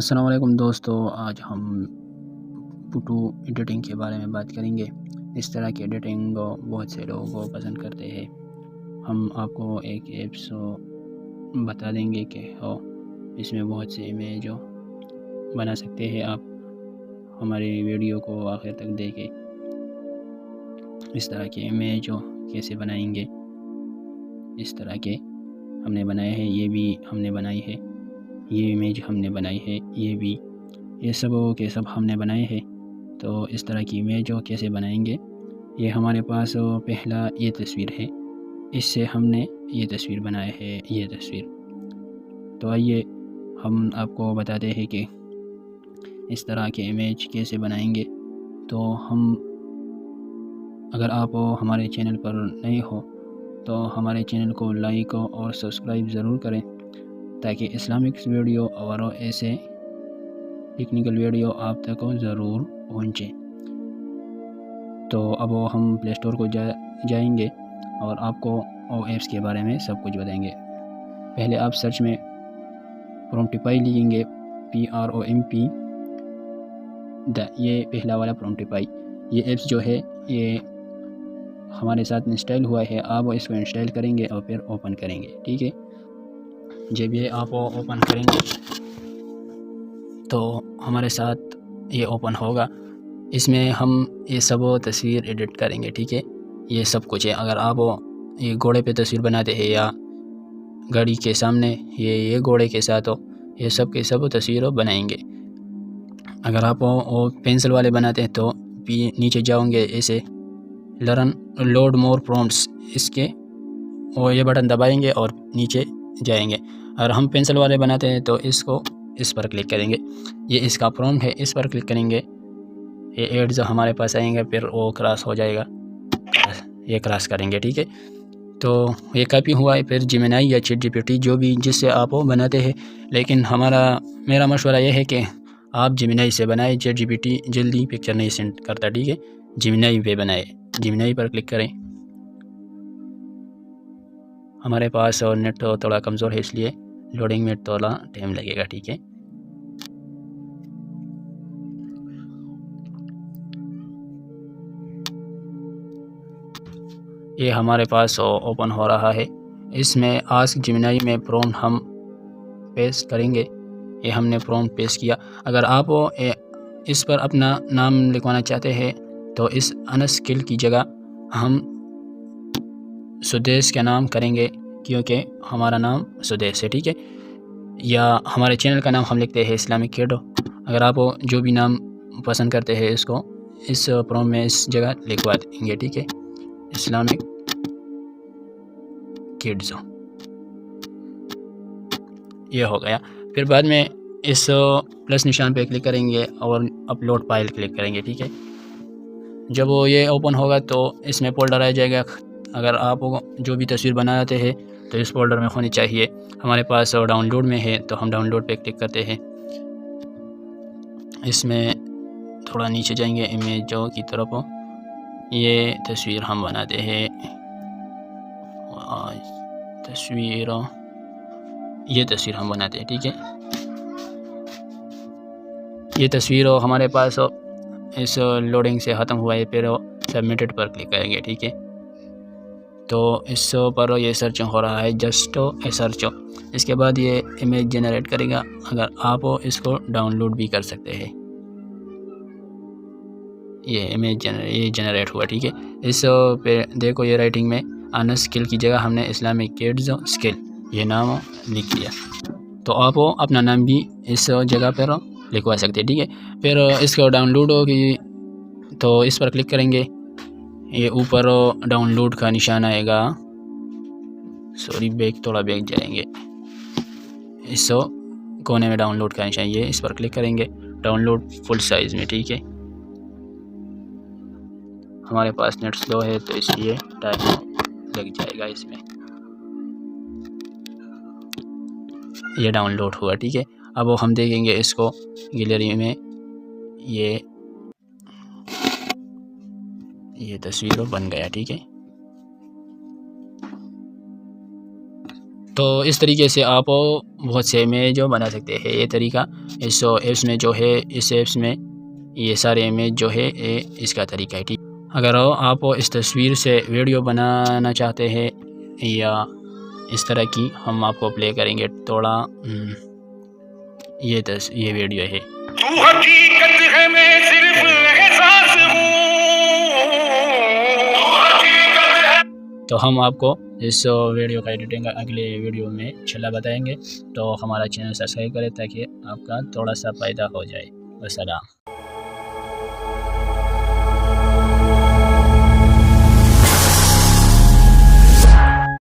السلام علیکم دوستو، آج ہم فوٹو ایڈیٹنگ کے بارے میں بات کریں گے۔ اس طرح کی ایڈیٹنگ بہت سے لوگوں کو پسند کرتے ہیں۔ ہم آپ کو ایک ایپس بتا دیں گے کہ اس میں بہت سے امیج بنا سکتے ہیں۔ آپ ہماری ویڈیو کو آخر تک دیکھیں۔ اس طرح کے امیج کیسے بنائیں گے، اس طرح کے ہم نے بنائے ہیں، یہ بھی ہم نے بنائی ہے، یہ امیج ہم نے بنائی ہے، یہ سب کے سب ہم نے بنائے ہیں۔ تو اس طرح کی امیج کیسے بنائیں گے، یہ ہمارے پاس پہلا یہ تصویر ہے، اس سے ہم نے یہ تصویر بنائے ہے، یہ تصویر۔ تو آئیے ہم آپ کو بتاتے ہیں کہ اس طرح کے امیج کیسے بنائیں گے۔ تو اگر آپ ہمارے چینل پر نئے ہو تو ہمارے چینل کو لائک اور سبسکرائب ضرور کریں، تاکہ اسلامک ویڈیو اور ایسے ٹیکنیکل ویڈیو آپ تک ضرور پہنچے۔ تو اب ہم پلے اسٹور کو جائیں گے اور آپ کو ایپس کے بارے میں سب کچھ بتائیں گے۔ پہلے آپ سرچ میں پرومپٹیفائی لکھیں گے، PROMP، یہ پہلا والا پرومپٹیفائی۔ یہ ایپس جو ہے یہ ہمارے ساتھ انسٹال ہوا ہے، آپ اس کو انسٹال کریں گے اور پھر اوپن کریں گے، ٹھیک ہے۔ جب یہ آپ اوپن کریں گے تو ہمارے ساتھ یہ اوپن ہوگا۔ اس میں ہم یہ سب تصویر ایڈٹ کریں گے، ٹھیک ہے۔ یہ سب کچھ ہے۔ اگر آپ یہ گھوڑے پہ تصویر بناتے ہیں یا گاڑی کے سامنے یہ گھوڑے کے ساتھ یہ سب کے سب تصویر بنائیں گے۔ اگر آپ پینسل والے بناتے ہیں تو نیچے جاؤں گے، ایسے لرن لوڈ مور پرومپٹس، اس کے یہ بٹن دبائیں گے اور نیچے جائیں گے۔ اگر ہم پینسل والے بناتے ہیں تو اس پر کلک کریں گے، یہ اس کا پرومپٹ ہے، اس پر کلک کریں گے، یہ ایڈز ہمارے پاس آئیں گے، پھر وہ کراس ہو جائے گا، یہ کراس کریں گے، ٹھیک ہے۔ تو یہ کاپی ہوا ہے۔ پھر جیمینائی یا چیٹ GPT جو بھی جس سے آپ بناتے ہیں، لیکن میرا مشورہ یہ ہے کہ آپ جیمینائی سے بنائیں۔ چیٹ GPT جلدی پکچر نہیں سینڈ کرتا، ٹھیک ہے۔ جیمینائی پہ بنائے، جیمینائی پر کلک کریں۔ ہمارے پاس نیٹ تھوڑا کمزور ہے، اس لیے لوڈنگ میں تھوڑا ٹائم لگے گا، ٹھیک ہے۔ یہ ہمارے پاس اوپن ہو رہا ہے۔ اس میں آسک جیمینائی میں پرومپٹ ہم پیسٹ کریں گے۔ یہ ہم نے پرومپٹ پیسٹ کیا۔ اگر آپ اس پر اپنا نام لکھوانا چاہتے ہیں تو اس انسکل کی جگہ ہم سدیش کا نام کریں گے، کیونکہ ہمارا نام سدیش ہے، ٹھیک ہے۔ یا ہمارے چینل کا نام ہم لکھتے ہیں اسلامک کڈ۔ اگر آپ جو بھی نام پسند کرتے ہیں اس کو اس پرومپٹ میں اس جگہ لکھوا دیں گے، ٹھیک ہے، اسلامک کڈز۔ یہ ہو گیا۔ پھر بعد میں اس پلس نشان پہ کلک کریں گے اور اپلوڈ فائل کلک کریں گے، ٹھیک ہے۔ جب یہ اوپن ہوگا تو اس میں فولڈر آ جائے گا۔ اگر آپ جو بھی تصویر بناتے ہیں تو اس فولڈر میں ہونی چاہیے۔ ہمارے پاس ڈاؤن لوڈ میں ہے تو ہم ڈاؤن لوڈ پہ کلک کرتے ہیں۔ اس میں تھوڑا نیچے جائیں گے امیجوں کی طرف، یہ تصویر ہم بناتے ہیں، یہ تصویر ہم بناتے ہیں، ٹھیک ہے۔ یہ تصویر ہمارے پاس اس لوڈنگ سے ختم ہوا ہے، پھر سبمیٹڈ پر کلک کریں گے، ٹھیک ہے۔ تو اس پر یہ سرچ ہو رہا ہے، جسٹ اے سرچ۔ اس کے بعد یہ امیج جنریٹ کرے گا۔ اگر آپ اس کو ڈاؤن لوڈ بھی کر سکتے ہیں۔ یہ امیج جنریٹ ہوا، ٹھیک ہے۔ اس پہ دیکھو، یہ رائٹنگ میں انسکل کی جگہ ہم نے اسلامک کڈز اسکل یہ نام لکھ دیا۔ تو آپ اپنا نام بھی اس جگہ پر لکھوا سکتے ہیں، ٹھیک ہے۔ پھر اس کو ڈاؤن لوڈ ہوگی تو اس پر کلک کریں گے، یہ اوپر ڈاؤن لوڈ کا نشان آئے گا، تھوڑا بیک جائیں گے، اس کونے میں ڈاؤن لوڈ کا نشان، یہ اس پر کلک کریں گے، ڈاؤن لوڈ فل سائز میں، ٹھیک ہے۔ ہمارے پاس نیٹ سلو ہے تو اس لیے ٹائم لگ جائے گا اس میں۔ یہ ڈاؤن لوڈ ہوا، ٹھیک ہے۔ اب ہم دیکھیں گے اس کو گیلری میں، یہ تصویر بن گیا، ٹھیک ہے۔ تو اس طریقے سے آپ بہت سے امیج جو بنا سکتے ہیں۔ یہ طریقہ اس ایپس میں جو ہے، اس ایپس میں یہ سارے امیج جو ہے اس کا طریقہ ہے، ٹھیک۔ اگر آپ اس تصویر سے ویڈیو بنانا چاہتے ہیں یا اس طرح کی، ہم آپ کو پلے کریں گے تھوڑا۔ یہ ویڈیو ہے۔ تو حقیقت ہے میں صرف احساس ہوں، تو ہم آپ کو اس ویڈیو کا ایڈیٹنگ اگلے ویڈیو میں انشاءاللہ بتائیں گے۔ تو ہمارا چینل سبسکرائب کریں تاکہ آپ کا تھوڑا سا فائدہ ہو جائے۔ والسلام۔